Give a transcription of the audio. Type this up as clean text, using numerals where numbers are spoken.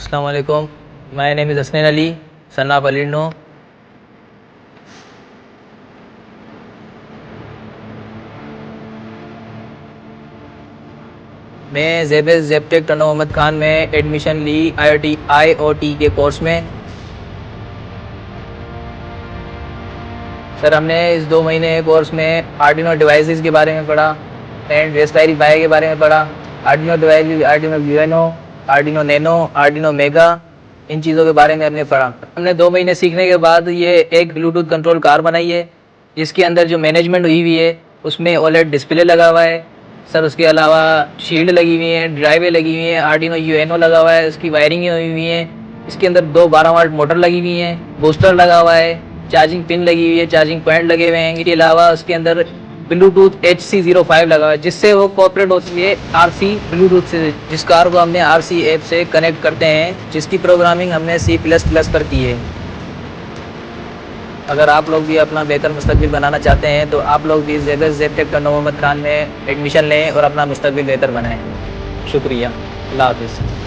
अस्सलाम वालेकुम, my name is Hasnain Ali, son of Alinno. मैं ज़ेबटेक टन मोहम्मद खान में एडमिशन ली IOT के कोर्स में। सर हमने इस 2 महीने कोर्स में आर्डिनो डिवाइसेस के बारे में पढ़ा एंड रास्पबेरी पाई के बारे में पढ़ा। Arduino device, Arduino Uno, Arduino Nano, Arduino Mega, इन चीज़ों के बारे में हमने पढ़ा। हमने 2 महीने सीखने के बाद ये एक ब्लूटूथ कंट्रोल कार बनाई है, जिसके अंदर जो मैनेजमेंट हुई हुई है उसमें OLED डिस्प्ले लगा हुआ है सर। उसके अलावा शील्ड लगी हुई है, ड्राइवें लगी हुई हैं, आर्डिनो यूएनओ लगा हुआ है, उसकी वायरिंग हुई हुई है। इसके अंदर 2 12 वाट मोटर लगी हुई हैं, बूस्टर लगा हुआ है, चार्जिंग पिन लगी हुई है, चार्जिंग पॉइंट लगे हुए हैं। इसके अलावा उसके अंदर ब्लूटूथ HC05 लगा हुआ है, जिससे वो कोऑपरेट होती है RC ब्लूटूथ से, जिस कार को हमने RC ऐप से कनेक्ट करते हैं, जिसकी प्रोग्रामिंग हमने C++ पर की है। अगर आप लोग भी अपना बेहतर मुस्तकबिल बनाना चाहते हैं तो आप लोग भी ज़ेबटेक टन मोहम्मद खान में एडमिशन लें और अपना मुस्तकबिल बेहतर बनाएं। शुक्रिया, अल्लाह हाफ़िज़।